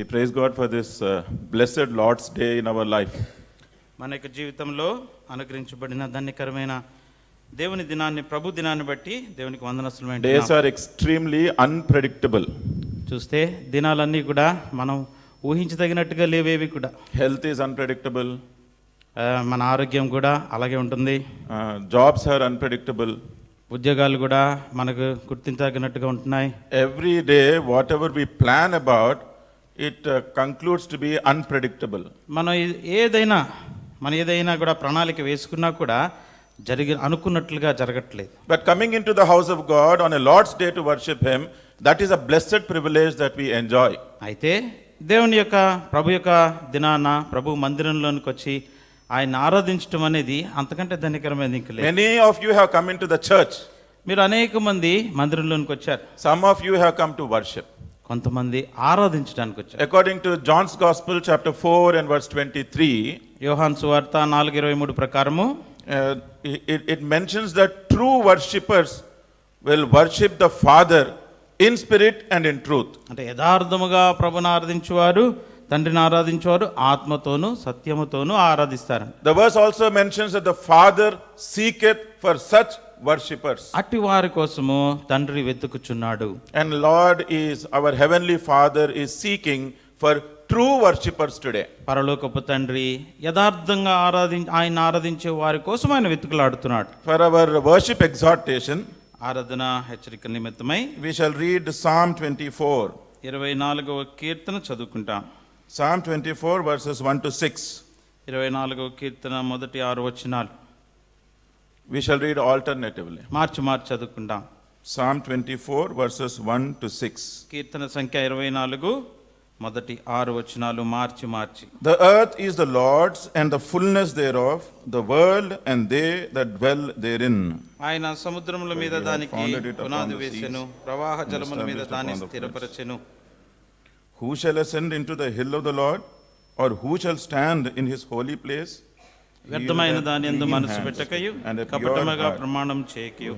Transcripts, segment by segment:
We praise God for this blessed Lord's Day in our life. మన యొక్క జీవితంలో అనుగ్రహించబడిన ధన్యకరమైన దేవుని దినాన్ని, ప్రభు దినాన్ని బట్టి దేవునికి వందనస్తులు. Days are extremely unpredictable. చూస్తే దినాలన్నీ కూడా మనం ఊహించదగినట్టుగా లేవేవి కూడా. Health is unpredictable. మన ఆరోగ్యం కూడా అలాగే ఉంటుంది. Jobs are unpredictable. ఉద్యోగాలు కూడా మనకు గుర్తించదగినట్టుగా ఉంటున్నాయి. Every day whatever we plan about, it concludes to be unpredictable. మనం ఏదైనా కూడా ప్రణాళిక వేసుకున్నా కూడా అనుకున్నట్లుగా జరగట్లేదు. But coming into the house of God on a Lord's Day to worship Him, that is a blessed privilege that we enjoy. అయితే దేవుని యొక్క ప్రభు యొక్క దినాన ప్రభు మందిరంలోనికి వచ్చి ఆయన ఆరాధించడం అనేది అంతకంటే ధన్యకరమైనది ఇంకా లేదు. Many of you have come into the church. మీరు అనేక మంది మందిరంలోనికి వచ్చారు. Some of you have come to worship. కొంతమంది ఆరాధించడానికి వచ్చారు. According to John's Gospel chapter 4 and verse 23, యోహాను సువార్త 4:23 ప్రకారము it mentions that true worshippers will worship the Father in spirit and in truth. అంటే యథార్థముగా ప్రభుని ఆరాధించువారు, తండ్రిని ఆరాధించువారు ఆత్మతోను సత్యముతోను ఆరాధిస్తారు. The verse also mentions that the Father seeketh for such worshippers. అట్టి వారి కోసము తండ్రి వెతుకుచున్నాడు. And Lord is, our heavenly Father is seeking for true worshippers today. పరలోకపు తండ్రి యథార్థంగా ఆయన ఆరాధించే వారి కోసం ఆయన వెతుకులాడుతున్నాడు. For our worship exhortation, ఆరాధన హెచ్చరిక నిమిత్తమై we shall read Psalm 24. 24వ కీర్తన చదువుకుంటాం. Psalm 24 verses 1 to 6. 24వ కీర్తన మొదటి 6 వచనాలు. We shall read alternatively. మార్చి చదువుకుంటాం. Psalm 24 verses 1 to 6. కీర్తన సంఖ్య 24 మొదటి 6 వచనాలు మార్చి. The earth is the Lord's and the fullness thereof, the world and they that dwell therein. ఆయన సముద్రముల మీద దానికి పునాది వేసెను, ప్రవాహ జలముల మీద దాన్ని స్థిరపరచెను. Who shall ascend into the hill of the Lord, or who shall stand in his holy place? వ్యర్థమైన దాని యందు మనసు పెట్టకయు, కపటముగా ప్రమాణం చేయకయు,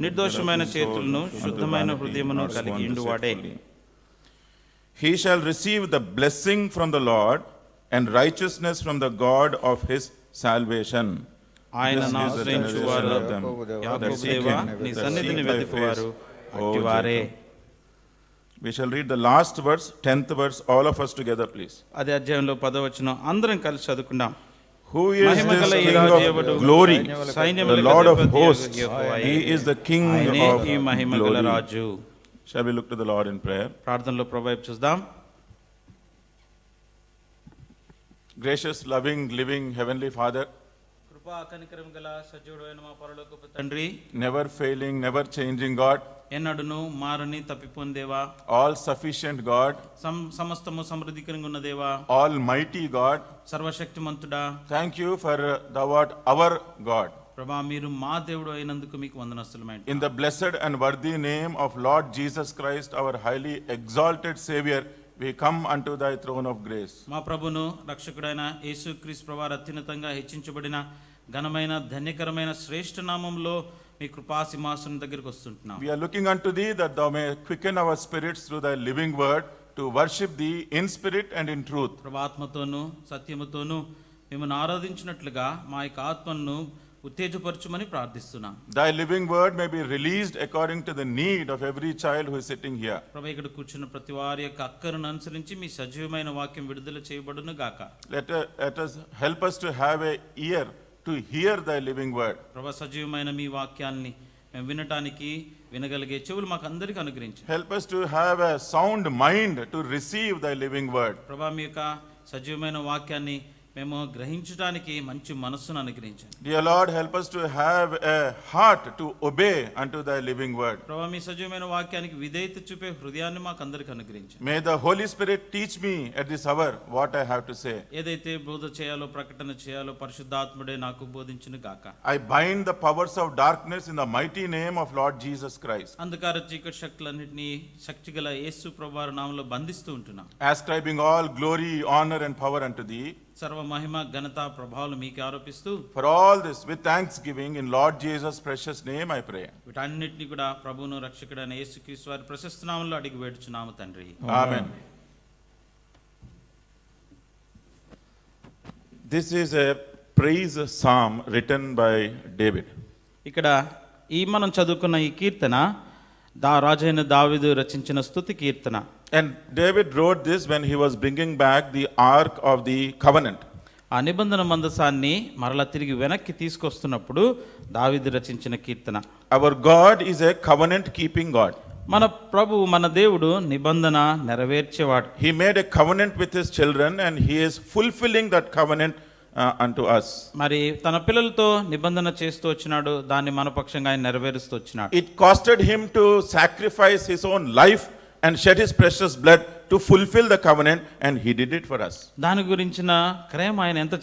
నిర్దోషమైన చేతులను శుద్ధమైన హృదయమును కలిగి ఉండువాడే. He shall receive the blessing from the Lord and righteousness from the God of his salvation. ఆయనను ఆశ్రయించువారు యాకోబు దేవా నీ సన్నిధిని వెతుకువారు అట్టివారే. We shall read the last verse, 10th verse, all of us together please. అదే అధ్యాయంలో 10వ వచనం అందరం కలిసి చదువుకుందాం. Who is this King of glory? The Lord of hosts. He is the King of glory. Shall we look to the Lord in prayer? ప్రార్థనలో ప్రభువు వైపు చూద్దాం. Gracious, loving, living heavenly Father, కృపా కనికరం గల సజీవుడైన మా పరలోకపు తండ్రి, never failing, never changing God, ఎన్నడూను మారని తప్పిపోని దేవా, all sufficient God, సమస్తము సమృద్ధికరంగా ఉన్న దేవా, almighty God, సర్వశక్తిమంతుడా, thank you for thou art our God. ప్రభా మీరు మా దేవుడు అయినందుకు మీకు వందనస్తులమైంది. In the blessed and worthy name of Lord Jesus Christ, our highly exalted Savior, we come unto thy throne of grace. మా ప్రభును రక్షకుడైన యేసుక్రీస్తు ప్రభువారు అత్యున్నతంగా హెచ్చించబడిన ఘనమైన ధన్యకరమైన శ్రేష్ఠ నామములో మీ కృపా సింహాసనం దగ్గరికి వస్తుంటున్నాం. We are looking unto thee that thou may quicken our spirits through thy living word to worship thee in spirit and in truth. ప్రభు ఆత్మతోను సత్యముతోను మిమ్మల్ని ఆరాధించినట్లుగా మా యొక్క ఆత్మను ఉత్తేజపరచుమని ప్రార్థిస్తున్నాం. Thy living word may be released according to the need of every child who is sitting here. ప్రభు ఇక్కడ కూర్చున్న ప్రతి వారి యొక్క అక్కరను అనుసరించి మీ సజీవమైన వాక్యం విడుదల చేయబడును గాక. Let us help us to have a ear to hear thy living word. ప్రభు సజీవమైన మీ వాక్యాన్ని మేము వినటానికి వినగలిగే చెవులు మాకు అందరికీ అనుగ్రహించండి. Help us to have a sound mind to receive thy living word. ప్రభు మీ యొక్క సజీవమైన వాక్యాన్ని మేము గ్రహించడానికి మంచి మనస్సును అనుగ్రహించండి. Dear Lord, help us to have a heart to obey unto thy living word. ప్రభువా మీ సజీవమైన వాక్యానికి విధేయత చూపే హృదయాన్ని మాకు అందరికీ అనుగ్రహించండి. May the Holy Spirit teach me at this hour what I have to say. ఏదైతే బోధ చేయాలో ప్రకటన చేయాలో పరిశుద్ధాత్ముడే నాకు బోధించును గాక. I bind the powers of darkness in the mighty name of Lord Jesus Christ. అంధకార చీకటి శక్తులన్నిటినీ శక్తిగల యేసు ప్రభువారి నామములో బంధిస్తూ ఉంటున్నాం. Ascribing all glory, honor and power unto thee. సర్వ మహిమ ఘనత ప్రభావాలు మీకే ఆరోపిస్తూ For all this with thanksgiving in Lord Jesus precious name I pray. వీటన్నిటిని కూడా ప్రభువును రక్షకుడైన యేసుక్రీస్తు వారి ప్రశస్త నామములో అడిగి వేడుచున్నాము తండ్రి. Amen. This is a praise psalm written by David. ఇక్కడ మనం చదువుకున్న ఈ కీర్తన రాజైన దావీదు రచించిన స్తుతి కీర్తన. And David wrote this when he was bringing back the ark of the covenant. ఆ నిబంధన మందసాన్ని మరలా తిరిగి వెనక్కి తీసుకొస్తున్నప్పుడు దావీదు రచించిన కీర్తన. Our God is a covenant keeping God. మన ప్రభు మన దేవుడు నిబంధన నెరవేర్చేవాడు. He made a covenant with his children and he is fulfilling that covenant unto us. మరి తన పిల్లలతో నిబంధన చేస్తూ వచ్చినాడు, దాన్ని మన పక్షంగా ఆయన నెరవేరుస్తూ వచ్చినాడు. It costed him to sacrifice his own life and shed his precious blood to fulfill the covenant, and he did it for us. దాని గురించిన క్రయం ఆయన ఎంత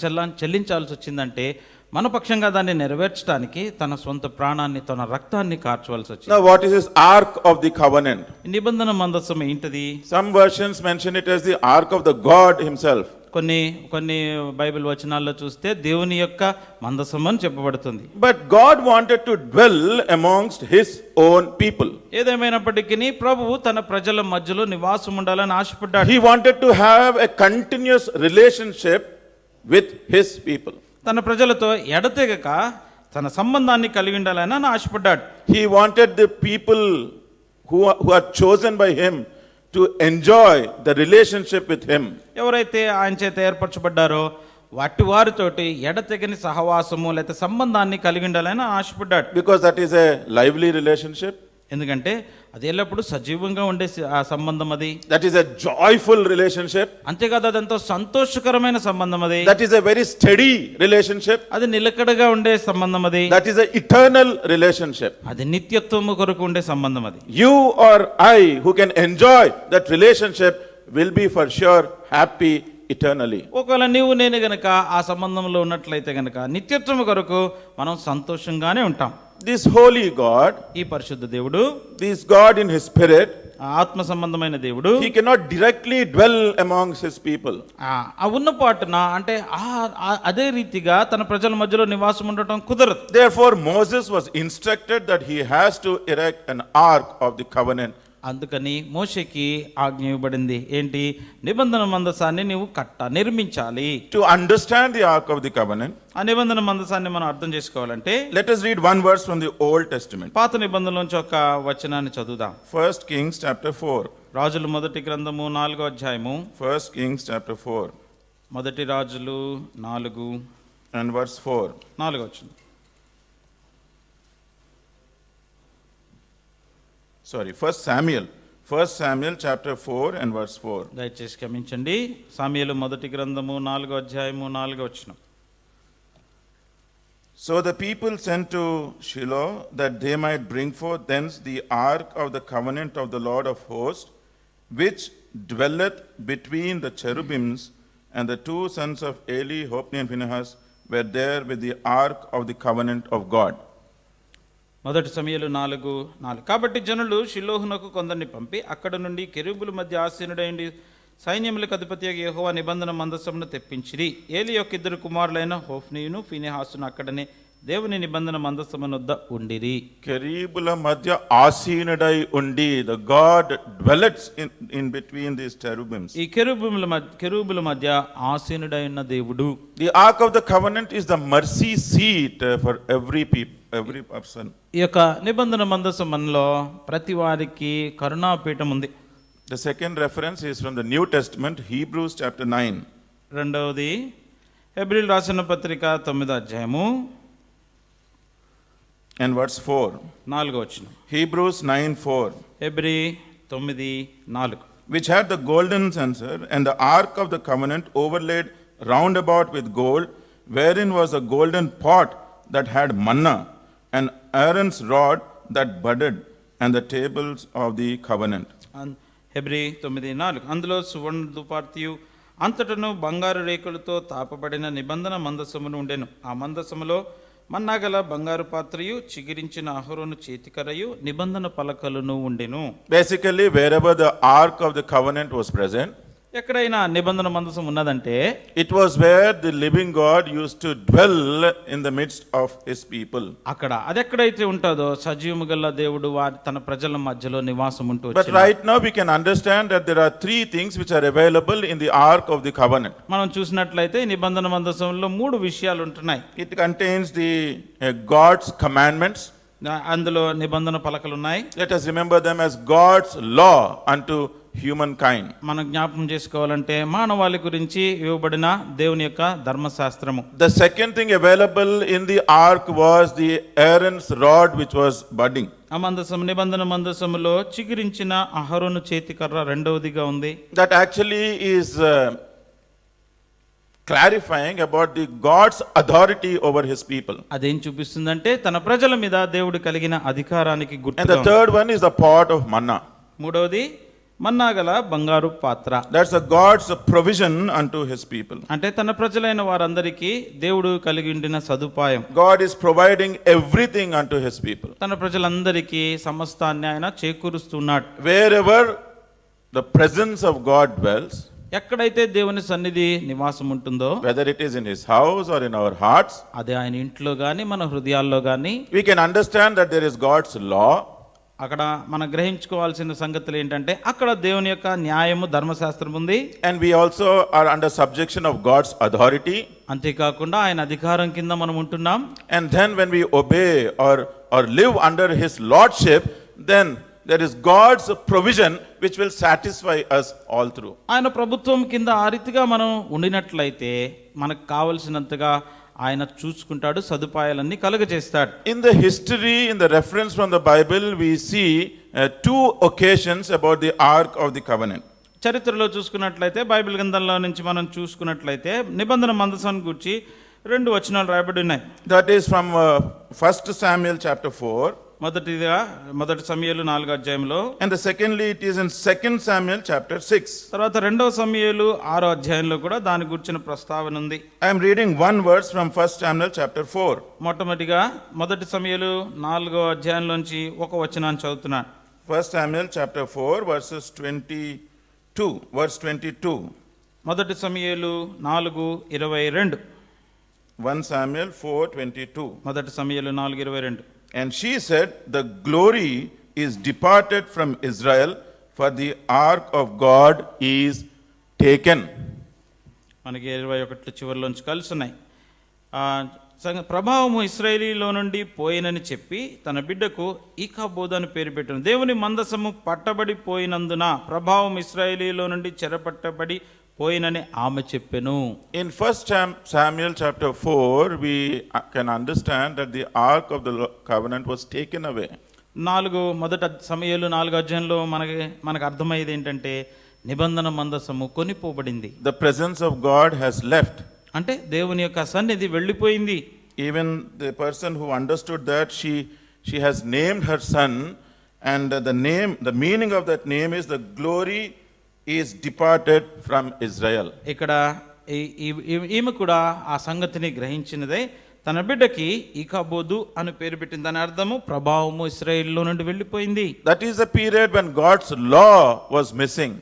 చెల్లించాల్సి వచ్చిందంటే మన పక్షంగా దాన్ని నెరవేర్చడానికి తన సొంత ప్రాణాన్ని తన రక్తాన్ని కార్చవలసి వచ్చింది. Now what is this ark of the covenant? నిబంధన మందసం ఏంటిది? Some versions mention it as the ark of the God himself. కొన్ని బైబిల్ వచనాల్లో చూస్తే దేవుని యొక్క మందసం అని చెప్పబడుతుంది. But God wanted to dwell amongst his own people. ఏదేమైనప్పటికీ ప్రభువు తన ప్రజల మధ్యలో నివాసం ఉండాలని ఆశపడ్డాడు. He wanted to have a continuous relationship with his people. తన ప్రజలతో ఎడతెగక తన సంబంధాన్ని కలిగి ఉండాలని ఆశపడ్డాడు. He wanted the people who are chosen by him to enjoy the relationship with him. ఎవరైతే ఆయన చేత ఏర్పరచబడ్డారో వారితోటి ఎడతెగని సహవాసము లేక సంబంధాన్ని కలిగి ఉండాలని ఆశపడ్డాడు. Because that is a lively relationship. ఎందుకంటే అది ఎల్లప్పుడూ సజీవంగా ఉండే ఆ సంబంధం అది. That is a joyful relationship. అంతేకాదు అదంతో సంతోషకరమైన సంబంధం అది. That is a very steady relationship. అది నిలకడగా ఉండే సంబంధం అది. That is a eternal relationship. అది నిత్యత్వము కొరకు ఉండే సంబంధం అది. You or I who can enjoy that relationship will be for sure happy eternally. ఒకవేళ నీవు నేను గనక ఆ సంబంధంలో ఉన్నట్లయితే గనక నిత్యత్వము కొరకు మనం సంతోషంగానే ఉంటాం. This holy God, ఈ పరిశుద్ధ దేవుడు, this God in his spirit, ఆత్మ సంబంధమైన దేవుడు, he cannot directly dwell amongst his people. ఆ ఉన్న పాటున అంటే అదే రీతిగా తన ప్రజల మధ్యలో నివాసం ఉండటం కుదరదు. Therefore Moses was instructed that he has to erect an ark of the covenant. అందుకని మోషేకి ఆజ్ఞ ఇవ్వబడింది ఏంటి? నిబంధన మందసాన్ని నీవు నిర్మించాలి. To understand the ark of the covenant, ఆ నిబంధన మందసాన్ని మనం అర్థం చేసుకోవాలంటే let us read one verse from the Old Testament. పాత నిబంధనలోంచి ఒక వచనాన్ని చదువుదాం. 1 Kings chapter 4. రాజుల మొదటి గ్రంథము 4వ అధ్యాయము. 1 Kings chapter 4 మొదటి రాజులు 4 and verse 4. 4వ వచనం. Sorry, 1 Samuel chapter 4 and verse 4. దయచేసి క్షమించండి. సమూయేలు మొదటి గ్రంథము 4వ అధ్యాయము 4వ వచనం. So the people sent to Shiloh that they might bring forth thence the ark of the covenant of the Lord of hosts, which dwelleth between the cherubims, and the two sons of Eli, Hophni and Phinehas, were there with the ark of the covenant of God. మొదటి సమూయేలు 4:4. కాబట్టి జనులు షిలోహునకు కొందరిని పంపి అక్కడ నుండి కెరూబుల మధ్య ఆసీనుడైండి సైన్యములకు అధిపతి యెహోవా నిబంధన మందసమును తెప్పించిరి. ఏలి యొక్క 2 కుమారులైన హోఫ్నీయును ఫీనెహాసును అక్కడనే దేవుని నిబంధన మందసమునొద్ద ఉండిరి. కెరూబుల మధ్య ఆసీనుడై ఉండి, the God dwelleth in between these cherubims. ఈ కెరూబుల మధ్య ఆసీనుడై ఉన్న దేవుడు. The ark of the covenant is the mercy seat for every person. ఈ యొక్క నిబంధన మందసములో ప్రతి వారికి కరుణాపీఠం ఉంది. The second reference is from the New Testament, Hebrews chapter 9. రెండవది హెబ్రీయులకు రాసిన పత్రిక 9వ అధ్యాయము and verse 4. 4వ వచనం. Hebrews 9:4. Hebrew 9:4. Which had the golden censer and the ark of the covenant overlaid round about with gold, wherein was a golden pot that had manna, and Aaron's rod that budded, and the tables of the covenant. Hebrew 9:4. అందులో సువర్ణ దుపార్తియు అంతటను బంగారు రేకులతో తాపబడిన నిబంధన మందసమును ఉండెను. ఆ మందసములో మన్నాగల బంగారు పాత్రయు చిగిరించిన అహరోను చేతికరయు నిబంధన పలకలను ఉండెను. Basically, wherever the ark of the covenant was present, ఎక్కడైనా నిబంధన మందసం ఉన్నదంటే it was where the living God used to dwell in the midst of his people. అక్కడ అది ఎక్కడైతే ఉంటుందో సజీవము గల దేవుడు తన ప్రజల మధ్యలో నివాసం ఉంటూ But వచ్చినాడు. right now we can understand that there are three things which are available in the Ark of the Covenant. మనం చూసినట్లయితే ఈ నిబంధన మందసంలో 3 విషయాలు ఉంటున్నాయి. It contains the God's commandments. అందులో నిబంధన పలకలు ఉన్నాయి. Let us remember them as God's law unto humankind. మనం జ్ఞాపకం చేసుకోవాలంటే మానవాళి గురించి ఇవ్వబడిన దేవుని యొక్క ధర్మశాస్త్రము. The second thing available in the ark was the Aaron's rod which was budding. ఆ మందసం నిబంధన మందసములో చిగురించిన అహరోను చేతికర్ర రెండవదిగా ఉంది. That actually is clarifying about the God's authority over his people. అదేం చూపిస్తుందంటే తన ప్రజల మీద దేవుడు కలిగిన అధికారానికి And గుర్తుగా the third one is the pot of manna. మూడవది మన్నాగల బంగారు పాత్ర. That's a God's provision unto his people. అంటే తన ప్రజలైన వారందరికీ దేవుడు కలిగి ఉండిన సదుపాయం. God is providing everything unto his people. తన ప్రజలందరికీ సమస్తాన్ని ఆయన చేకూరుస్తున్నాడు. Wherever the presence of God dwells, ఎక్కడైతే దేవుని సన్నిధి నివాసం ఉంటుందో, whether it is in his house or in our hearts, అదే ఆయన ఇంట్లో గాని మన హృదయాల్లో గాని, we can understand that there is God's law. అక్కడ మనం గ్రహించుకోవాల్సిన సంగతులు ఏంటంటే అక్కడ దేవుని యొక్క న్యాయము ధర్మశాస్త్రం ఉంది. And we also are under subjection of God's authority. అంతేకాకుండా ఆయన అధికారం కింద మనం ఉంటున్నాం. And then when we obey or live under his lordship, then there is God's provision which will satisfy us all through. ఆయన ప్రభుత్వం కింద ఆ రీతిగా మనం ఉండినట్లయితే మనకు కావలసినంతగా ఆయన చూసుకుంటాడు, సదుపాయాలన్నీ కలుగజేస్తాడు. In the history, in the reference from the Bible, we see two occasions about the Ark of the Covenant. చరిత్రలో చూసుకున్నట్లయితే బైబిల్ గ్రంథంలో నుంచి మనం చూసుకున్నట్లయితే నిబంధన మందసాన్ని గురించి 2 వచనాలు రాయబడి ఉన్నాయి. That is from 1 Samuel chapter 4. మొదటి సమూయేలు 4వ అధ్యాయంలో, And the secondly, it is in 2 Samuel chapter 6. తర్వాత 2వ సమూయేలు 6వ అధ్యాయంలో కూడా దాని గురించిన ప్రస్తావన ఉంది. I am reading one verse from 1 Samuel chapter 4. మొట్టమొదటిగా మొదటి సమూయేలు 4వ అధ్యాయంలోంచి ఒక వచనాన్ని చదువుతున్నాను. 1 Samuel chapter 4 verses 22, verse 22. మొదటి సమూయేలు 4:22. 1 Samuel 4:22. మొదటి సమూయేలు 4:22. And she said, the glory is departed from Israel, for the ark of God is taken. మనకి 21 చివరిలోంచి కలిసి ఉన్నాయి. ప్రభావము ఇశ్రాయేలీలో నుండి పోయినని చెప్పి తన బిడ్డకు ఈకాబోదు అని పేరు పెట్టాను. దేవుని మందసము పట్టబడిపోయినందున ప్రభావం ఇశ్రాయేలీలో నుండి చెరపట్టబడి పోయినని ఆమె చెప్పెను. In 1 Samuel chapter 4, we can understand that the ark of the covenant was taken away. మొదటి సమూయేలు 4వ అధ్యాయంలో మనకు అర్థమయ్యేది ఏంటంటే నిబంధన మందసము కొనిపోబడింది. The presence of God has left. అంటే దేవుని యొక్క సన్నిధి వెళ్ళిపోయింది. Even the person who understood that, she has named her son, and the meaning of that name is the glory is departed from Israel. ఇక్కడ ఈమె కూడా ఆ సంగతిని గ్రహించినదే తన బిడ్డకి ఈకాబోదు అని పేరు పెట్టింది. దాని అర్థము ప్రభావము ఇశ్రాయేలులో నుండి వెళ్ళిపోయింది. That is the period when God's law was missing.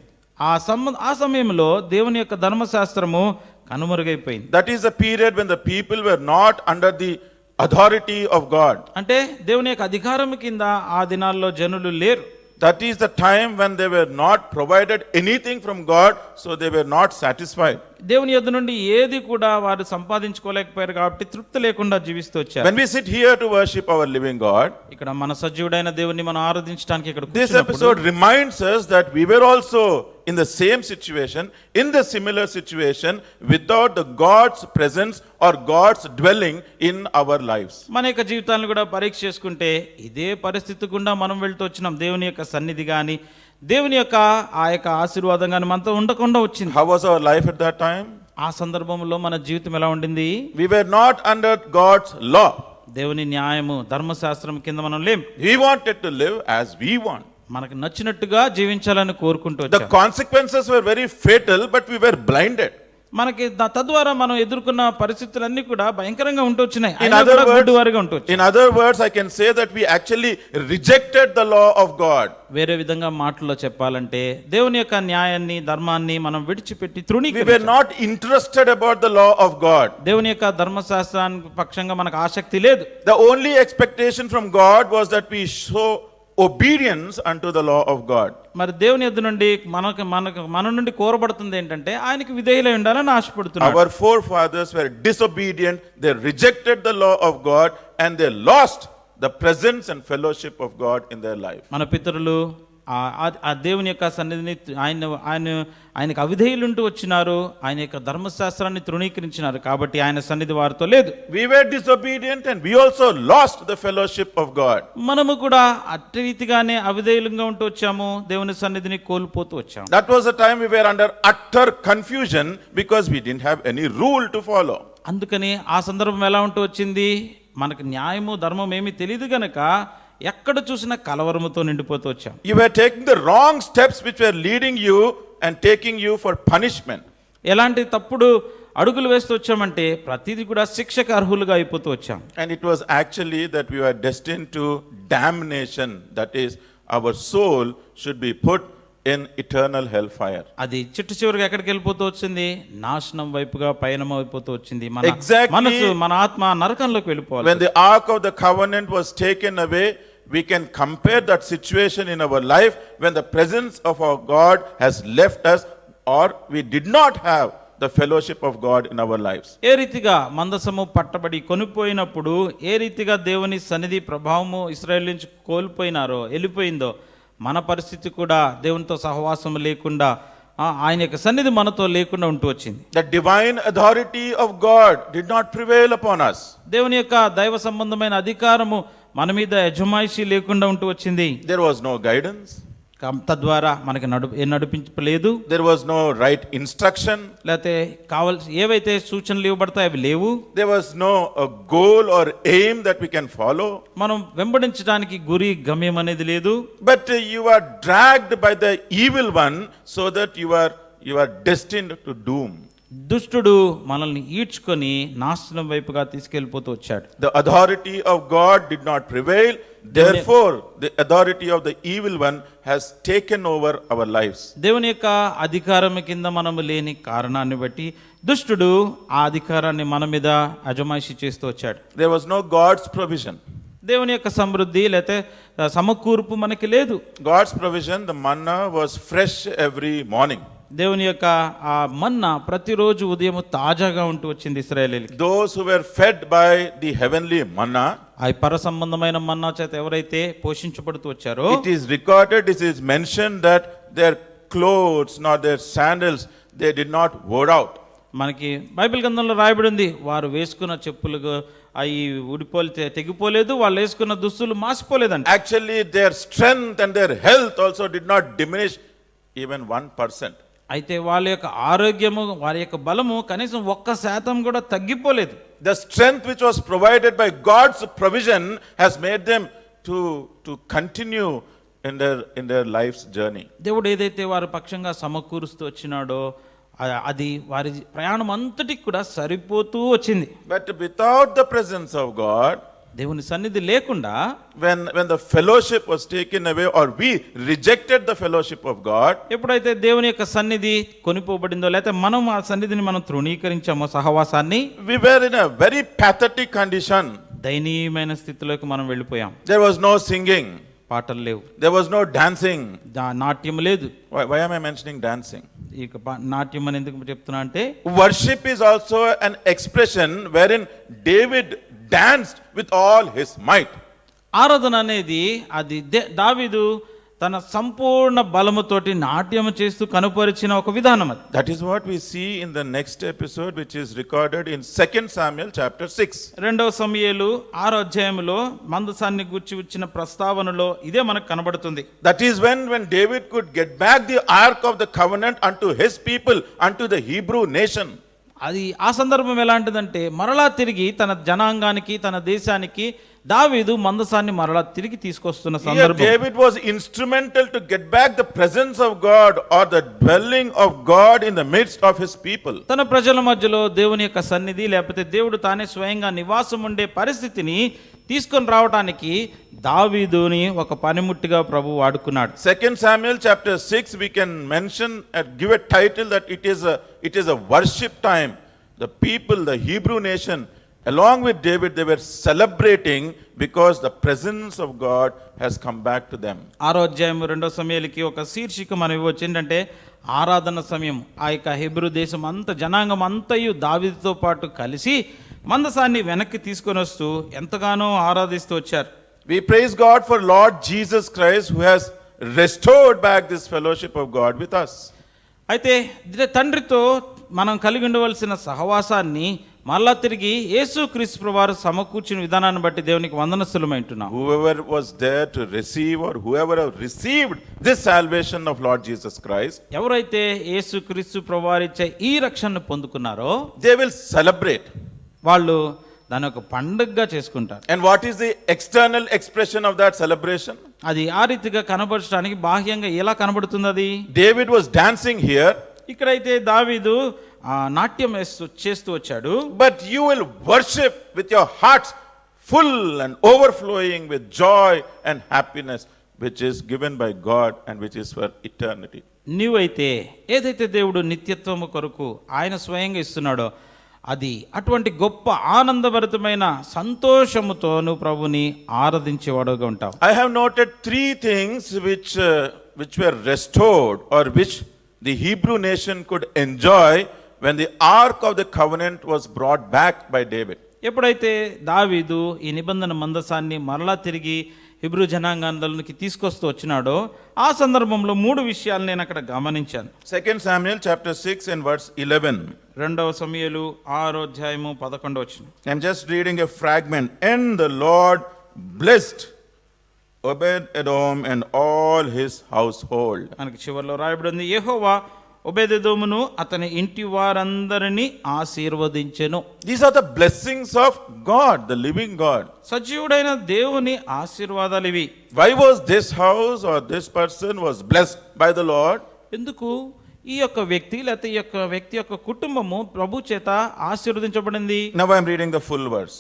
ఆ సమయంలో దేవుని యొక్క ధర్మశాస్త్రము కనుమరుగైపోయింది. That is the period when the people were not under the authority of God. అంటే దేవుని యొక్క అధికారం కింద ఆ దినాల్లో జనులు లేరు. That is the time when they were not provided anything from God, so they were not satisfied. దేవుని యొద్ద నుండి ఏది కూడా వారు సంపాదించుకోలేకపోయారు కాబట్టి తృప్తి లేకుండా జీవిస్తూ వచ్చారు. When we sit here to worship our living God, ఇక్కడ మన సజీవుడైన దేవుని మనం ఆరాధించడానికి ఇక్కడ this episode reminds us that we were also in the same situation, in the similar situation, without the God's presence or God's dwelling in our lives. మన యొక్క జీవితాలను కూడా పరీక్ష చేసుకుంటే ఇదే పరిస్థితి గుండా మనం వెళ్తూ వచ్చినాం. దేవుని యొక్క సన్నిధి కానీ దేవుని యొక్క ఆ యొక్క ఆశీర్వాదం కానీ మనతో ఉండకుండా వచ్చింది. How was our life at that time? ఆ సందర్భంలో మన జీవితం ఎలా ఉండింది? We were not under God's law. దేవుని న్యాయము ధర్మశాస్త్రం కింద మనం లేం. We wanted to live as we want. మనకు నచ్చినట్టుగా జీవించాలని కోరుకుంటూ The వచ్చాం. consequences were very fatal, but we were blinded. మనకి తద్వారా మనం ఎదుర్కొన్న పరిస్థితులన్నీ కూడా భయంకరంగా ఉంటొచ్చినాయి. In other words, గుడ్డివారిగా ఉంటొచ్చు. in other words, I can say that we actually rejected the law of God. వేరే విధంగా మాటల్లో చెప్పాలంటే దేవుని యొక్క న్యాయాన్ని ధర్మాన్ని మనం విడిచిపెట్టి We తృణీకరించాం. were not interested about the law of God. దేవుని యొక్క ధర్మశాస్త్రానికి పక్షంగా మనకు ఆసక్తి లేదు. The only expectation from God was that we show obedience unto the law of God. మరి దేవుని యొద్ద నుండి మన నుండి కోరబడుతుంది ఏంటంటే ఆయనకి విధేయులై ఉండాలని ఆశపడుతున్నాడు. Our forefathers were disobedient, they rejected the law of God and they lost the presence and fellowship of God in their life. మన పితరులు ఆ దేవుని యొక్క సన్నిధిని ఆయనకు అవిధేయులుంటూ వచ్చినారు. ఆయన యొక్క ధర్మశాస్త్రాన్ని తృణీకరించినారు కాబట్టి ఆయన సన్నిధి వారితో లేదు. We were disobedient and we also lost the fellowship of God. మనము కూడా అట్టి రీతిగానే అవిధేయులంగా ఉంటూ వచ్చాము, దేవుని సన్నిధిని కోల్పోతూ వచ్చాము. That was the time we were under utter confusion because we didn't have any rule to follow. అందుకని ఆ సందర్భం ఎలా ఉంటూ వచ్చింది, మనకు న్యాయము ధర్మం ఏమీ తెలియదు గనక ఎక్కడ చూసినా కలవరముతో నిండిపోతూ వచ్చాం. You were taking the wrong steps which were leading you and taking you for punishment. ఎలాంటి తప్పుడు అడుగులు వేస్తూ వచ్చామంటే ప్రతిదీ కూడా శిక్షకు అర్హులుగా అయిపోతూ వచ్చాం. And it was actually that we were destined to damnation, that is, our soul should be put in eternal hellfire. అది చిట్టు చివరికి ఎక్కడికి వెళ్ళిపోతూ వచ్చింది, నాశనం వైపుగా పయనం అయిపోతూ వచ్చింది. మన Exactly. మనసు మన ఆత్మ నరకంలోకి వెళ్ళిపోవాలి. When the ark of the covenant was taken away, we can compare that situation in our life when the presence of our God has left us or we did not have the fellowship of God in our lives. ఏ రీతిగా మందసము పట్టబడి కొనిపోయినప్పుడు ఏ రీతిగా దేవుని సన్నిధి ప్రభావము ఇశ్రాయేలు నుంచి కోల్పోయినారో వెళ్ళిపోయిందో మన పరిస్థితి కూడా దేవునితో సహవాసం లేకుండా ఆయన యొక్క సన్నిధి మనతో లేకుండా ఉంటూ వచ్చింది. The divine authority of God did not prevail upon us. దేవుని యొక్క దైవ సంబంధమైన అధికారము మన మీద యజమాయిషి లేకుండా ఉంటూ వచ్చింది. There was no guidance. తద్వారా మనకి నడిపించలేదు. There was no right instruction. లేకపోతే కావాల్సి ఏవైతే సూచనలు ఇవ్వబడతాయి అవి లేవు. There was no goal or aim that we can follow. మనం వెంబడించడానికి గురి గమ్యం అనేది లేదు. But you are dragged by the evil one so that you are destined to doom. దుష్టుడు మనల్ని ఈడ్చుకొని నాశనం వైపుగా తీసుకెళ్ళిపోతూ వచ్చాడు. The authority of God did not prevail. Therefore, the authority of the evil one has taken over our lives. దేవుని యొక్క అధికారం కింద మనము లేని కారణాన్ని బట్టి దుష్టుడు ఆ అధికారాన్ని మన మీద అజమాయిషి చేస్తూ వచ్చాడు. There was no God's provision. దేవుని యొక్క సమృద్ధి లేతే సమకూర్పు మనకి లేదు. God's provision, the manna was fresh every morning. దేవుని యొక్క ఆ మన్నా ప్రతిరోజు ఉదయం తాజాగా ఉంటూ వచ్చింది ఇశ్రాయేలీయులకి. Those who were fed by the heavenly manna, ఆ పర సంబంధమైన మన్నా చేత ఎవరైతే పోషించబడుతూ వచ్చారో, it is recorded, it is mentioned that their clothes nor their sandals, they did not wear out. మనకి బైబిల్ గ్రంథంలో రాయబడి ఉంది, వారు వేసుకున్న చెప్పులు అవి తెగిపోలేదు, వాళ్ళు వేసుకున్న దుస్తులు మాసిపోలేదంట. Actually, their strength and their health also did not diminish even 1%. అయితే వాళ్ళ యొక్క ఆరోగ్యము వారి యొక్క బలము కనీసం 1% కూడా తగ్గిపోలేదు. The strength which was provided by God's provision has made them to continue in their life's journey. దేవుడు ఏదైతే వారి పక్షంగా సమకూరుస్తూ వచ్చినాడో అది వారి ప్రయాణం అంతటికి కూడా సరిపోతూ వచ్చింది. But without the presence of God, దేవుని సన్నిధి లేకుండా when the fellowship was taken away or we rejected the fellowship of God, ఎప్పుడైతే దేవుని యొక్క సన్నిధి కొనిపోబడిందో లేకపోతే మనం ఆ సన్నిధిని మనం తృణీకరించామో సహవాసాన్ని, we were in a very pathetic condition. దయనీయమైన స్థితిలోకి మనం వెళ్ళిపోయాం. There was no singing, పాటలు లేవు, there was no dancing. నాట్యం లేదు. Why am I mentioning dancing? ఇక నాట్యం అని ఎందుకు చెప్తున్నా అంటే, Worship is also an expression wherein David danced with all his might. ఆరాధన అనేది అది దావీదు తన సంపూర్ణ బలముతోటి నాట్యం చేస్తూ కనుపరిచిన ఒక విధానం అది. That is what we see in the next episode, which is recorded in 2 Samuel chapter 6. 2 సమూయేలు 6వ అధ్యాయములో మందసాన్ని గూర్చి వచ్చిన ప్రస్తావనలో ఇదే మనకు కనబడుతుంది. That is when David could get back the ark of the covenant unto his people, unto the Hebrew nation. అది ఆ సందర్భం ఎలాంటిదంటే మరలా తిరిగి తన జనాంగానికి తన దేశానికి దావీదు మందసాన్ని మరలా తిరిగి తీసుకొస్తున్న Here సందర్భం. David was instrumental to get back the presence of God or the dwelling of God in the midst of his people. తన ప్రజల మధ్యలో దేవుని యొక్క సన్నిధి లేకపోతే దేవుడు తానే స్వయంగా నివాసం ఉండే పరిస్థితిని తీసుకొని రావడానికి దావీదుని ఒక పనిముట్టిగా ప్రభు వాడుకున్నాడు. 2 Samuel chapter 6 we can mention and give a title that it is a worship time. The people, the Hebrew nation, along with David, they were celebrating because the presence of God has come back to them. 6వ అధ్యాయం 2వ సమూయేలుకి ఒక శీర్షిక మనం ఇవ్వచ్చు ఏంటంటే ఆరాధన సమయం. ఆ యొక్క హెబ్రూ దేశం అంత జనాంగం అంతయు దావీదుతో పాటు కలిసి మందసాన్ని వెనక్కి తీసుకొని వస్తూ ఎంతగానో ఆరాధిస్తూ వచ్చారు. We praise God for Lord Jesus Christ who has restored back this fellowship of God with us. అయితే తండ్రితో మనం కలిగి ఉండవలసిన సహవాసాన్ని మళ్ళా తిరిగి యేసుక్రీస్తు ప్రభువారు సమకూర్చిన విధానాన్ని బట్టి దేవునికి వందనస్తులమైంటున్నాం. Whoever was there to receive or whoever have received this salvation of Lord Jesus Christ, ఎవరైతే యేసుక్రీస్తు ప్రభువారిచ్చే ఈ రక్షణను పొందుకున్నారో they will celebrate. వాళ్ళు దాని ఒక పండుగగా చేసుకుంటారు. And what is the external expression of that celebration? అది ఆ రీతిగా కనబరచడానికి బాహ్యంగా ఎలా కనబడుతుంది అది? David was dancing here, ఇక్కడైతే దావీదు నాట్యం చేస్తూ వచ్చాడు. but you will worship with your hearts full and overflowing with joy and happiness, which is given by God and which is for eternity. నీవైతే ఏదైతే దేవుడు నిత్యత్వము కొరకు ఆయన స్వయంగా ఇస్తున్నాడో అది అటువంటి గొప్ప ఆనందభరితమైన సంతోషముతో నువ్వు ప్రభుని ఆరాధించేవాడుగా ఉంటావు. I have noted three things which were restored or which the Hebrew nation could enjoy when the Ark of the Covenant was brought back by David. ఎప్పుడైతే దావీదు ఈ నిబంధన మందసాన్ని మరలా తిరిగి హిబ్రూ జనాంగానికి తీసుకొస్తూ వచ్చినాడో ఆ సందర్భంలో 3 విషయాలు నేను అక్కడ గమనించాను. 2 Samuel chapter 6 and verse 11. 2వ సమూయేలు 6వ అధ్యాయము 11వ వచనం. I'm just reading a fragment. And the Lord blessed Obed-Edom and all his household. మనకి చివరిలో రాయబడి ఉంది, యెహోవా ఒబేదెదోమును అతని ఇంటి వారందరినీ ఆశీర్వదించెను. These are the blessings of God, the living God. సజీవుడైన దేవుని ఆశీర్వాదాలు ఇవి. Why was this house or this person was blessed by the Lord? ఎందుకు ఈ యొక్క వ్యక్తి లేకపోతే ఈ యొక్క వ్యక్తి యొక్క కుటుంబము ప్రభు చేత ఆశీర్వదించబడింది? Now I am reading the full verse.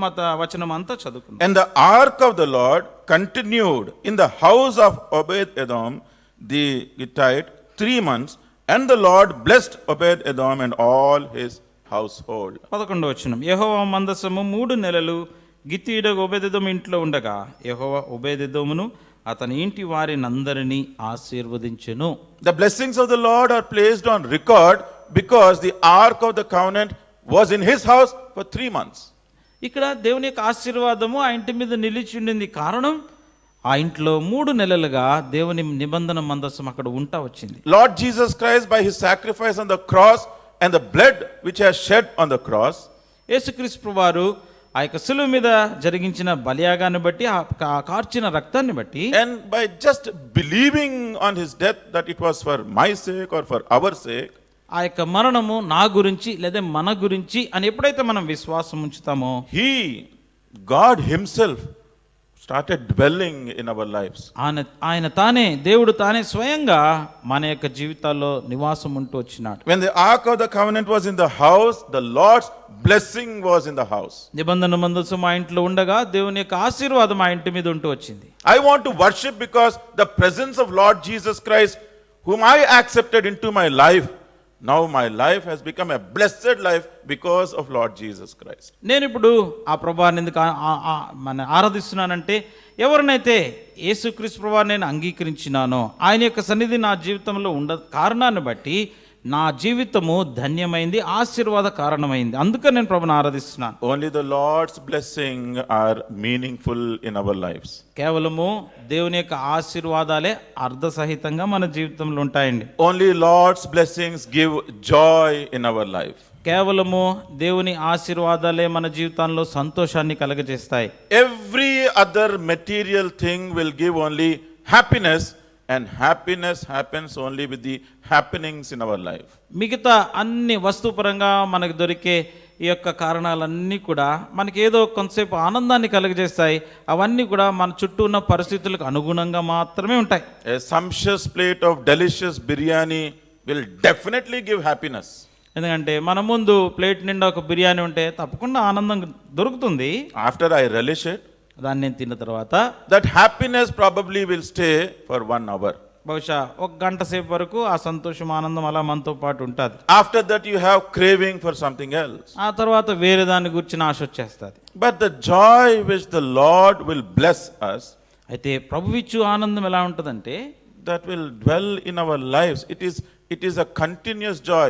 మత వచనం అంతా చదువుకుందాం. And the ark of the Lord continued in the house of Obed-Edom the Gittite 3 months, and the Lord blessed Obed-Edom and all his household. 11వ వచనం. యెహోవా మందసము 3 నెలలు గిత్తీయుడగు ఒబేదెదోము ఇంట్లో ఉండగా యెహోవా ఒబేదెదోమును అతని ఇంటి వారినందరినీ ఆశీర్వదించెను. The blessings of the Lord are placed on record because the ark of the covenant was in his house for 3 months. ఇక్కడ దేవుని యొక్క ఆశీర్వాదము ఆ ఇంటి మీద నిలిచి ఉండింది. కారణం ఆ ఇంట్లో 3 నెలలుగా దేవుని నిబంధన మందసం అక్కడ ఉంటా వచ్చింది. Lord Jesus Christ, by his sacrifice on the cross and the blood which he has shed on the cross, యేసుక్రీస్తు ప్రభువారు ఆ యొక్క శిలువ మీద జరిగించిన బలియాగాన్ని బట్టి ఆ కార్చిన రక్తాన్ని బట్టి and by just believing on his death that it was for my sake or for our sake, ఆ యొక్క మరణము నా గురించి లేదా మన గురించి అని ఎప్పుడైతే మనం విశ్వాసం ఉంచుతామో God himself started dwelling in our lives. ఆయన తానే దేవుడు తానే స్వయంగా మన యొక్క జీవితాల్లో నివాసం ఉంటూ వచ్చినాడు. When the ark of the covenant was in the house, the Lord's blessing was in the house. నిబంధన మందసం ఆ ఇంట్లో ఉండగా దేవుని యొక్క ఆశీర్వాదం ఆ ఇంటి మీద ఉంటూ వచ్చింది. I want to worship because the presence of Lord Jesus Christ, whom I accepted into my life, now my life has become a blessed life because of Lord Jesus Christ. నేను ఇప్పుడు ఆ ప్రభువాన్ని ఎందుకు మన ఆరాధిస్తున్నానంటే ఎవరినైతే యేసుక్రీస్తు ప్రభువాన్ని నేను అంగీకరించినానో ఆయన యొక్క సన్నిధి నా జీవితంలో కారణాన్ని బట్టి నా జీవితము ధన్యమైంది, ఆశీర్వాద కారణమైంది. అందుకని నేను ప్రభుని ఆరాధిస్తున్నాను. Only the Lord's blessing are meaningful in our lives. కేవలము దేవుని యొక్క ఆశీర్వాదాలే అర్థసహితంగా మన జీవితంలో ఉంటాయండి. Only Lord's blessings give joy in our life. కేవలము దేవుని ఆశీర్వాదాలే మన జీవితంలో సంతోషాన్ని కలుగజేస్తాయి. Every other material thing will give only happiness, and happiness happens only with the happenings in our life. మిగతా అన్ని వస్తుపరంగా మనకు దొరికే ఈ యొక్క కారణాలన్నీ కూడా మనకి ఏదో కొంతసేపు ఆనందాన్ని కలుగజేస్తాయి. అవన్నీ కూడా మన చుట్టూ ఉన్న పరిస్థితులకు అనుగుణంగా మాత్రమే ఉంటాయి. A sumptuous plate of delicious biryani will definitely give happiness. ఎందుకంటే మన ముందు ప్లేట్ నిండా ఒక బిర్యానీ ఉంటే తప్పకుండా ఆనందం దొరుకుతుంది. After I relish it, దాన్ని నేను తిన్న తర్వాత that happiness probably will stay for 1 hour. బహుశా ఒక గంట సేపు వరకు ఆ సంతోషం ఆనందం అలా మనతో పాటు ఉంటుంది. After that you have craving for something else. ఆ తర్వాత వేరే దాన్ని గురించి ఆశ వచ్చేస్తుంది. But the joy which the Lord will bless us, అయితే ప్రభువిచ్చు ఆనందం ఎలా ఉంటుందంటే that will dwell in our lives. It is a continuous joy,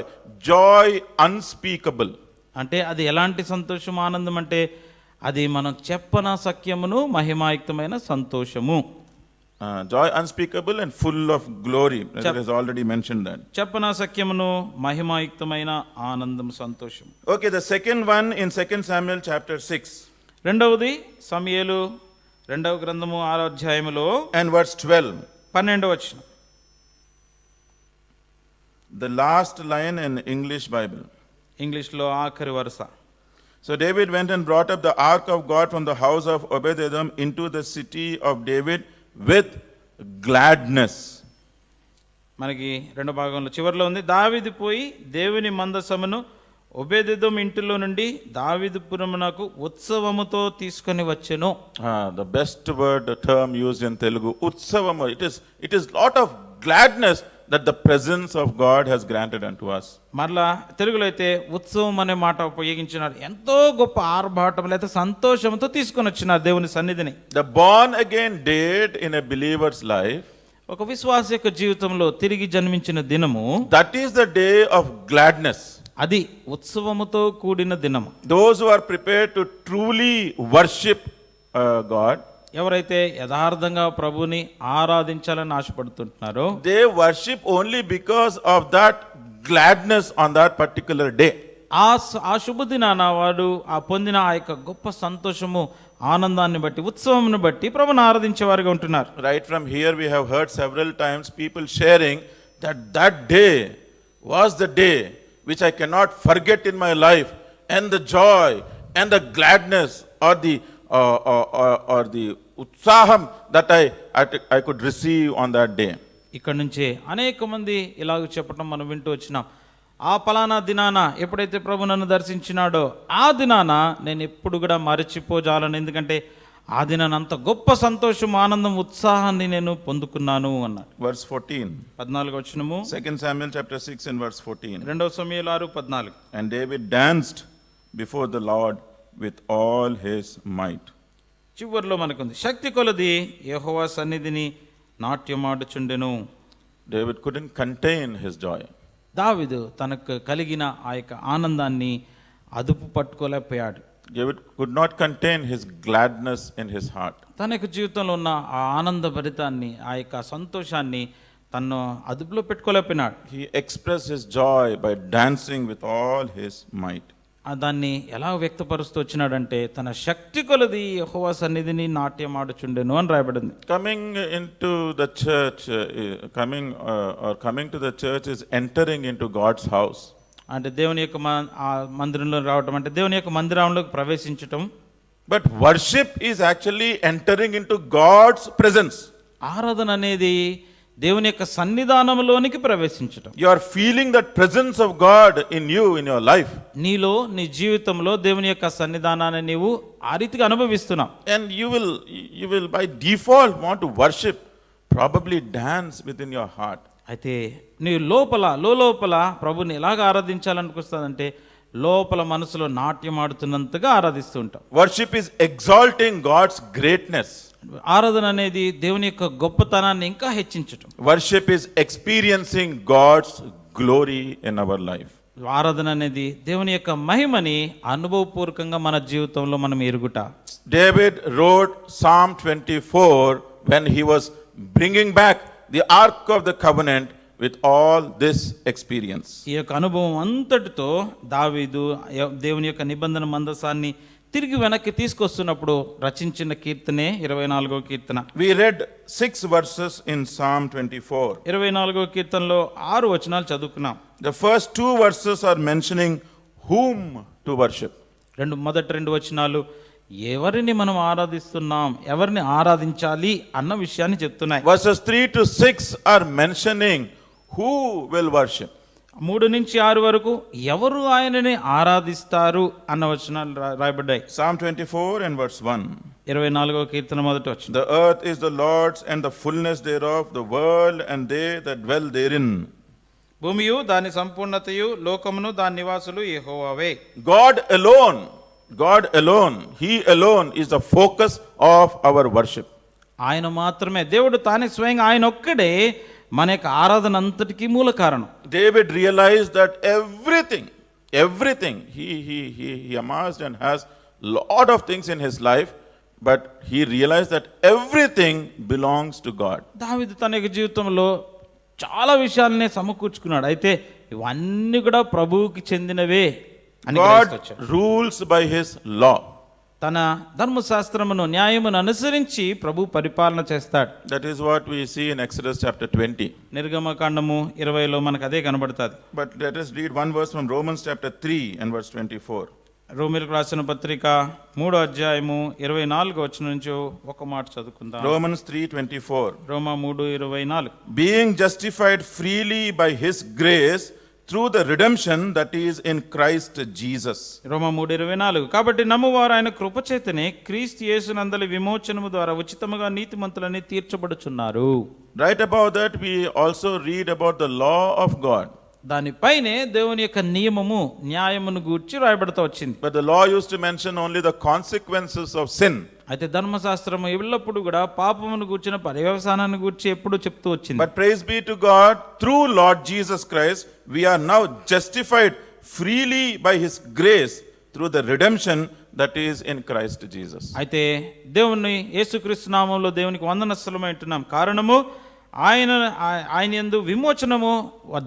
joy unspeakable. అంటే అది ఎలాంటి సంతోషం ఆనందం అంటే అది మనం చెప్పన సఖ్యమును మహిమాయుక్తమైన సంతోషము. Joy unspeakable and full of glory. Brother has already mentioned that. చెప్పన సఖ్యమును మహిమాయుక్తమైన ఆనందం సంతోషం. Okay, the second one in 2 Samuel chapter 6 రెండవది సమూయేలు రెండవ గ్రంథము 6వ అధ్యాయములో and verse 12. 12వ వచనం. The last line in English Bible. ఇంగ్లీష్లో ఆఖరి వరుస. So David went and brought up the ark of God from the house of Obed-Edom into the city of David with gladness. మనకి రెండో భాగంలో చివరిలో ఉంది, దావీదు పోయి దేవుని మందసమును ఒబేదెదోము ఇంటిలో నుండి దావీదుపురమునకు ఉత్సవముతో తీసుకొని వచ్చెను. The best word, the term used in Telugu, utsavamu. It is lot of gladness that the presence of God has granted unto us. మరలా తెలుగులో అయితే ఉత్సవం అనే మాట ఉపయోగించినారు. ఎంతో గొప్ప ఆర్భాటం లేదా సంతోషంతో తీసుకొని వచ్చినారు దేవుని సన్నిధిని. The born again date in a believer's life, ఒక విశ్వాస యొక్క జీవితంలో తిరిగి జన్మించిన దినము, that is the day of gladness. అది ఉత్సవముతో కూడిన దినము. Those who are prepared to truly worship God, ఎవరైతే యథార్థంగా ప్రభుని ఆరాధించాలని ఆశపడుతుంటున్నారో they worship only because of that gladness on that particular day. ఆ శుభదినాన వాడు ఆ పొందిన ఆ యొక్క గొప్ప సంతోషము ఆనందాన్ని బట్టి ఉత్సవంను బట్టి ప్రభుని ఆరాధించేవారుగా ఉంటున్నారు. Right from here we have heard several times people sharing that day was the day which I cannot forget in my life, and the joy and the gladness or the utsaham that I could receive on that day. ఇక్కడ నుంచే అనేక మంది ఇలాగ చెప్పడం మనం వింటూ వచ్చినాం. ఆ పలానా దినాన ఎప్పుడైతే ప్రభు నన్ను దర్శించినాడో ఆ దినాన నేను ఎప్పుడు కూడా మరచిపోజాలను, ఎందుకంటే ఆ దినాన అంత గొప్ప సంతోషం ఆనందం ఉత్సాహాన్ని నేను పొందుకున్నాను అన్నారు. Verse 14. 14వ వచనము 2 Samuel chapter 6 and verse 14. రెండవ సమూయేలు 6:14. And David danced before the Lord with all his might. చివరిలో మనకుంది, శక్తి కొలది యెహోవా సన్నిధిని నాట్యమాడుచుండెను. David couldn't contain his joy. దావీదు తనకు కలిగిన ఆ యొక్క ఆనందాన్ని అదుపు పట్టుకోలేకపోయాడు. David could not contain his gladness in his heart. తన యొక్క జీవితంలో ఉన్న ఆ ఆనంద భరితాన్ని ఆ యొక్క సంతోషాన్ని తను అదుపులో పెట్టుకోలేకపోయినాడు. He expressed his joy by dancing with all his might. దాన్ని ఎలా వ్యక్తపరుస్తూ వచ్చినాడంటే తన శక్తి కొలది యెహోవా సన్నిధిని నాట్యమాడుచుండెను అని రాయబడింది. Coming into the church, coming to the church is entering into God's house. అంటే దేవుని యొక్క మందిరంలో రావటం అంటే దేవుని యొక్క మందిరంలోకి ప్రవేశించటం. But worship is actually entering into God's presence. ఆరాధన అనేది దేవుని యొక్క సన్నిధానంలోనికి ప్రవేశించటం. You are feeling that presence of God in you, in your life. నీలో నీ జీవితంలో దేవుని యొక్క సన్నిధానాన్ని నీవు ఆ రీతిగా అనుభవిస్తున్నావు. And you will by default want to worship, probably dance within your heart. అయితే నీవు లోపల ప్రభుని ఎలాగ ఆరాధించాలనుకొస్తుందంటే లోపల మనసులో నాట్యం ఆడుతున్నంతగా ఆరాధిస్తూ ఉంటాం. Worship is exalting God's greatness. ఆరాధన అనేది దేవుని యొక్క గొప్పతనాన్ని ఇంకా హెచ్చించటం. Worship is experiencing God's glory in our life. ఆరాధన అనేది దేవుని యొక్క మహిమని అనుభవపూర్వకంగా మన జీవితంలో మనం ఎరుగుట. David wrote Psalm 24 when he was bringing back the ark of the covenant with all this experience. ఈ యొక్క అనుభవం అంతటితో దావీదు దేవుని యొక్క నిబంధన మందసాన్ని తిరిగి వెనక్కి తీసుకొస్తున్నప్పుడు రచించిన కీర్తనే 24వ కీర్తన. We read 6 verses in Psalm 24. 24వ కీర్తనలో 6 వచనాలు చదువుకున్నాం. The first 2 verses are mentioning whom to worship. మొదటి 2 వచనాలు ఎవరిని మనం ఆరాధిస్తున్నాం, ఎవరిని ఆరాధించాలి అన్న విషయాన్ని చెప్తున్నాయి. Verses 3 to 6 are mentioning who will worship. 3 నుంచి 6 వరకు ఎవరు ఆయనని ఆరాధిస్తారు అన్న వచనాలు రాయబడ్డాయి. Psalm 24 and verse 1. 24వ కీర్తన మొదటి వచనం. The earth is the Lord's and the fullness thereof, the world and they that dwell therein. భూమియు దాని సంపూర్ణతయు లోకమును దాని నివాసులు యెహోవావే. God alone, He alone is the focus of our worship. ఆయన మాత్రమే, దేవుడు తానే స్వయంగా ఆయన ఒక్కడే మన యొక్క ఆరాధన అంతటికీ మూల కారణం. David realized that everything he amassed and has lot of things in his life, but he realized that everything belongs to God. దావీదు తన యొక్క జీవితంలో చాలా విషయాలనే సమకూర్చుకున్నాడు, అయితే ఇవన్నీ కూడా ప్రభువుకి చెందినవే అని God గ్రహించొచ్చాడు. rules by his law. తన ధర్మశాస్త్రమును న్యాయమును అనుసరించి ప్రభు పరిపాలన చేస్తాడు. That is what we see in Exodus chapter 20. నిర్గమకాండము 20లో మనకు అదే కనబడుతుంది. But let us read one verse from Romans chapter 3 and verse 24. రోమీయులకు రాసిన పత్రిక 3వ అధ్యాయము 24వ వచనం నుంచి ఒక మాట చదువుకుందాం. Romans 3:24. Roma 3:24. Being justified freely by his grace through the redemption that is in Christ Jesus. రోమా 3:24. కాబట్టి నమ్మువారు ఆయన కృపచేతనే క్రీస్తు యేసునందలి విమోచనము ద్వారా ఉచితముగా నీతిమంతులని తీర్చబడుచున్నారు. Right about that we also read about the law of God. దానిపైనే దేవుని యొక్క నియమము న్యాయమును గూర్చి రాయబడుతూ వచ్చింది. But the law used to mention only the consequences of sin. అయితే ధర్మశాస్త్రము ఎల్లప్పుడూ కూడా పాపమును గూర్చిన పర్యవసానాన్ని గూర్చి ఎప్పుడు చెప్తూ వచ్చింది. But praise be to God, through Lord Jesus Christ we are now justified freely by his grace through the redemption that is in Christ Jesus. అయితే దేవుని యేసుక్రీస్తు నామములో దేవునికి వందనస్తులమై ఉంటున్నాం. కారణము ఆయన యందు విమోచనము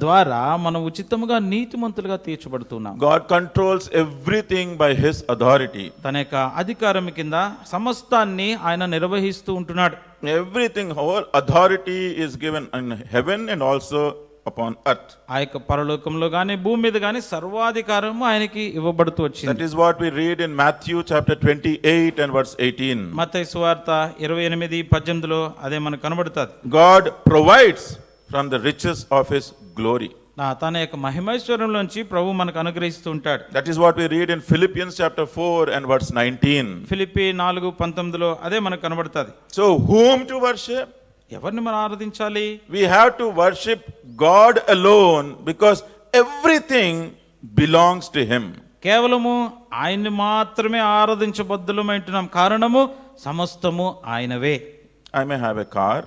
ద్వారా మనం ఉచితముగా నీతిమంతులుగా తీర్చబడుతున్నాం. God controls everything by his authority. తన యొక్క అధికారం కింద సమస్తాన్ని ఆయన నిర్వహిస్తూ ఉంటున్నాడు. Everything, whole authority is given in heaven and also upon earth. ఆ యొక్క పరలోకంలో గాని భూమి మీద గాని సర్వాధికారము ఆయనకి ఇవ్వబడుతూ వచ్చింది. That is what we read in Matthew chapter 28 and verse 18. మత్తయి సువార్త 28:18లో అదే మనకు కనబడుతుంది. God provides from the riches of his glory. తన యొక్క మహిమైశ్వర్యంలోంచి ప్రభు మనకు అనుగ్రహిస్తూ ఉంటాడు. That is what we read in Philippians chapter 4 and verse 19. Philippi 4:19లో అదే మనకు కనబడుతుంది. So whom to worship? ఎవరిని మనం ఆరాధించాలి? We have to worship God alone because everything belongs to him. కేవలము ఆయన్ని మాత్రమే ఆరాధించబద్దులమైంటున్నాం. కారణము సమస్తము ఆయనవే. I may have a car,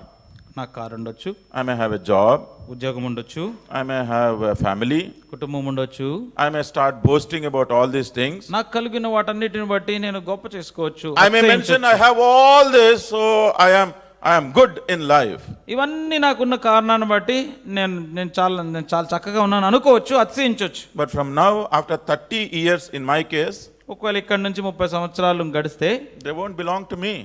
నాకు కారు ఉండొచ్చు, I may have a job, ఉద్యోగం ఉండొచ్చు, I may have a family, కుటుంబం ఉండొచ్చు. I may start boasting about all these things. నాకు కలిగిన వాటన్నిటిని బట్టి నేను గొప్ప చేసుకోవచ్చు. I may mention I have all this, so I am good in life. ఇవన్నీ నాకున్న కారణాన్ని బట్టి నేను చాలా చక్కగా ఉన్నాను అనుకోవచ్చు, అతిశయించవచ్చు. But from now, after 30 years in my case, ఒకవేళ ఇక్కడ నుంచి 30 సంవత్సరాలు గడిస్తే they won't belong to me.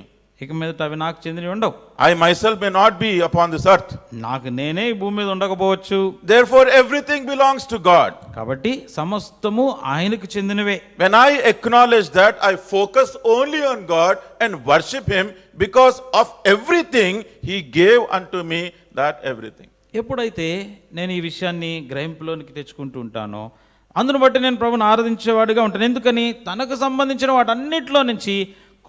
ఇక మీదట అవి నాకు చెందినవి ఉండవు. I myself may not be upon this earth. నాకు నేనే ఈ భూమి మీద ఉండకపోవచ్చు. Therefore, everything belongs to God. కాబట్టి సమస్తము ఆయనకు చెందినవే. When I acknowledge that, I focus only on God and worship him because of everything he gave unto me, that everything. ఎప్పుడైతే నేను ఈ విషయాన్ని గ్రహింపులోనికి తెచ్చుకుంటూ ఉంటానో అందును బట్టి నేను ప్రభువుని ఆరాధించేవాడిగా ఉంటాను. ఎందుకని తనకు సంబంధించిన వాటన్నిటిలో నుంచి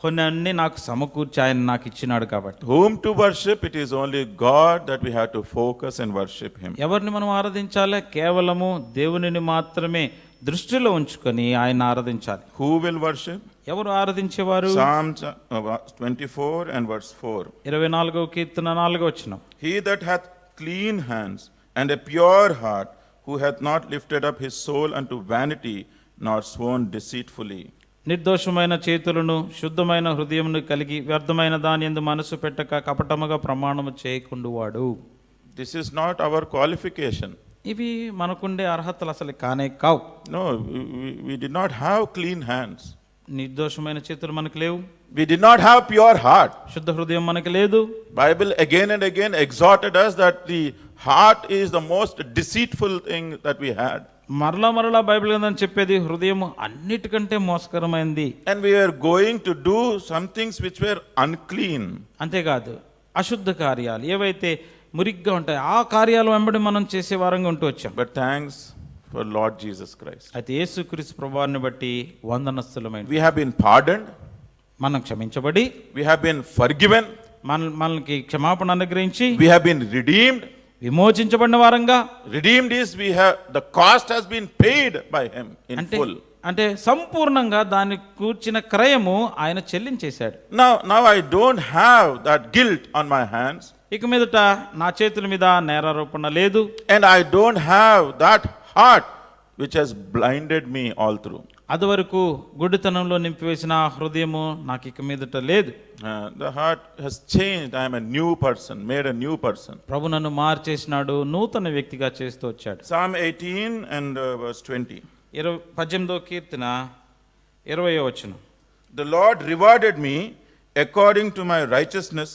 కొన్ని నాకు సమకూర్చి ఆయన నాకు ఇచ్చినాడు కాబట్టి. Whom to worship? It is only God that we have to focus and worship him. ఎవరిని మనం ఆరాధించాలి? కేవలము దేవునిని మాత్రమే దృష్టిలో ఉంచుకొని ఆయన ఆరాధించాలి. Who will worship? ఎవరు ఆరాధించేవారు? Psalm 24 and verse 4. 24వ కీర్తన 4వ వచనం. He that hath clean hands and a pure heart, who hath not lifted up his soul unto vanity, nor sworn deceitfully. నిర్దోషమైన చేతులను శుద్ధమైన హృదయమును కలిగి వ్యర్థమైన దాని యందు మనసు పెట్టక కపటముగా ప్రమాణము చేయకుండువాడు. This is not our qualification. ఇవి మనకుండే అర్హతలు అసలు కానే కావు. No, we did not have clean hands. నిర్దోషమైన చేతులు మనకు లేవు, We did not have pure heart. శుద్ధ హృదయం మనకు లేదు. Bible again and again exhorted us that the heart is the most deceitful thing that we had. మరలా బైబిల్ గ్రంథం చెప్పేది హృదయం అన్నిటికంటే మోసకరమైంది. And we were going to do some things which were unclean. అంతేకాదు అశుద్ధ కార్యాలు ఏవైతే మురిగ్గా ఉంటాయో ఆ కార్యాలు వెంబడి మనం చేసే వారంగా ఉంటూ వచ్చాం. But thanks for Lord Jesus Christ. అయితే యేసుక్రీస్తు ప్రభువారిని బట్టి వందనస్తులమైన We have been pardoned. మనం క్షమించబడి, We have been forgiven. మనకి క్షమాపణ అనుగ్రహించి, We have been redeemed. విమోచించబడిన వారంగా. Redeemed is the cost has been paid by him in full. అంటే సంపూర్ణంగా దాన్ని కూర్చిన క్రయము ఆయన చెల్లించేశాడు. Now I don't have that guilt on my hands. ఇక మీదట నా చేతుల మీద నేరారోపణ లేదు. And I don't have that heart which has blinded me all through. అదివరకు గుడ్డితనంలో నింపివేసిన ఆ హృదయము నాకు ఇక మీదట లేదు. The heart has changed. I am a new person, made a new person. ప్రభు నన్ను మార్చేసినాడు, నూతన వ్యక్తిగా చేస్తూ వచ్చాడు. Psalm 18 and verse 20. 18వ కీర్తన 20వ వచనం. The Lord rewarded me according to my righteousness,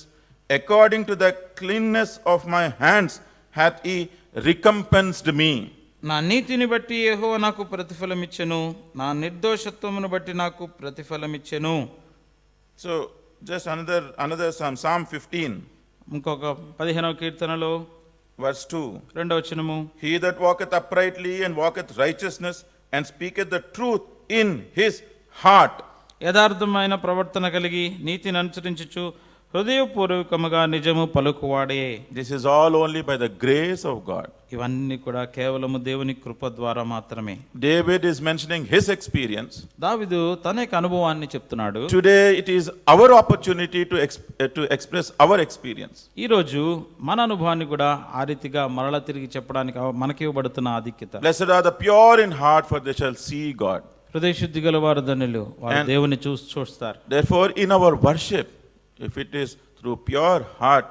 according to the cleanness of my hands hath he recompensed me. నా నీతిని బట్టి యెహోవా నాకు ప్రతిఫలమిచ్చెను, నా నిర్దోషత్వమును బట్టి నాకు ప్రతిఫలమిచ్చెను. So just another Psalm 15 ఇంకొక 15వ కీర్తనలో verse 2. 2వ వచనము. He that walketh uprightly and walketh righteousness and speaketh the truth in his heart. యథార్థమైన ప్రవర్తన కలిగి నీతిని అనుసరించుచు హృదయపూర్వకముగా నిజము పలుకువాడే. This is all only by the grace of God. ఇవన్నీ కూడా కేవలము దేవుని కృప ద్వారా మాత్రమే. David is mentioning his experience. దావీదు తన యొక్క అనుభవాన్ని చెప్తున్నాడు. Today it is our opportunity to express our experience. ఈ రోజు మన అనుభవాన్ని కూడా ఆ రీతిగా మరల తిరిగి చెప్పడానికి మనకి ఇవ్వబడుతున్న ఆధిక్యత. Blessed are the pure in heart, for they shall see God. హృదయ శుద్ధి గల వారు ధన్యులు, వారు దేవుని చూస్తారు. Therefore, in our worship, if it is through pure heart,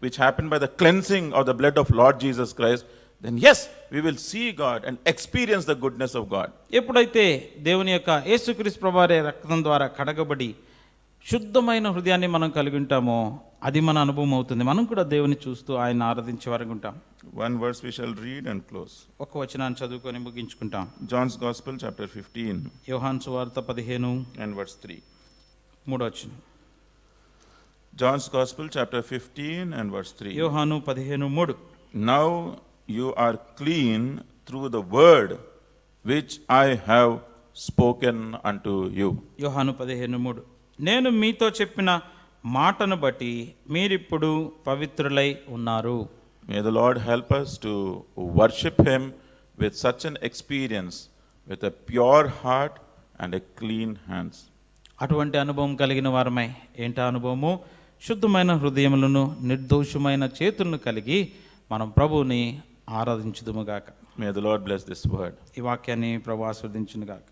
which happened by the cleansing of the blood of Lord Jesus Christ, then yes, we will see God and experience the goodness of God. ఎప్పుడైతే దేవుని యొక్క యేసుక్రీస్తు ప్రభువారి రక్తం ద్వారా కడగబడి శుద్ధమైన హృదయాన్ని మనం కలిగి ఉంటామో అది మన అనుభవం అవుతుంది. మనం కూడా దేవుని చూస్తూ ఆయన ఆరాధించే వారికి ఉంటాం. One verse we shall read and close. ఒక వచనాన్ని చదువుకొని ముగించుకుంటాం. John's Gospel chapter 15 యోహాను సువార్త 15 and verse 3. 3వ వచనం. John's Gospel chapter 15 and verse 3. యోహాను 15:3. Now you are clean through the word which I have spoken unto you. యోహాను 15:3. నేను మీతో చెప్పిన మాటను బట్టి మీరిప్పుడు పవిత్రులై ఉన్నారు. May the Lord help us to worship him with such an experience, with a pure heart and a clean hands. అటువంటి అనుభవం కలిగిన వారమై, ఏంటా అనుభవము? శుద్ధమైన హృదయములను నిర్దోషమైన చేతులను కలిగి మనం ప్రభువుని ఆరాధించుదుముగాక. May the Lord bless this word. ఈ వాక్యాన్ని ప్రభు ఆస్వాదించునుగాక.